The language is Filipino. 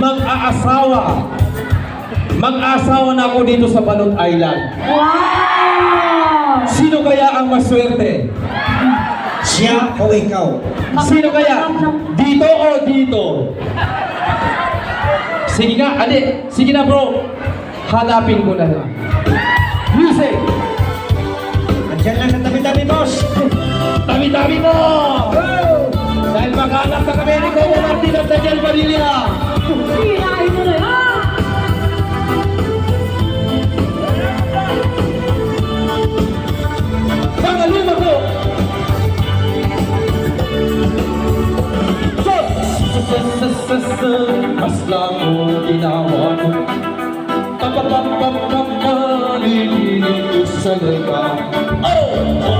mag-aasawa. Mag-aasawa na ako dito sa Balot Island. Wow! Sino kaya ang maswerte? Siya o ikaw? Sino kaya? Dito o dito? Sige nga, ade. Sige na bro. Hanapin ko na lang. Music! Andiyan lang ang tabi-tabi, boss. Tabi-tabi mo! Dahil maghanap ka kami ni Coco Martin at Daniel Padilla. Sirain mo na yan! Pangalima ko! Mas lang mo ginawa ko. Papapapapapalilinig ko sa lipa. Oh!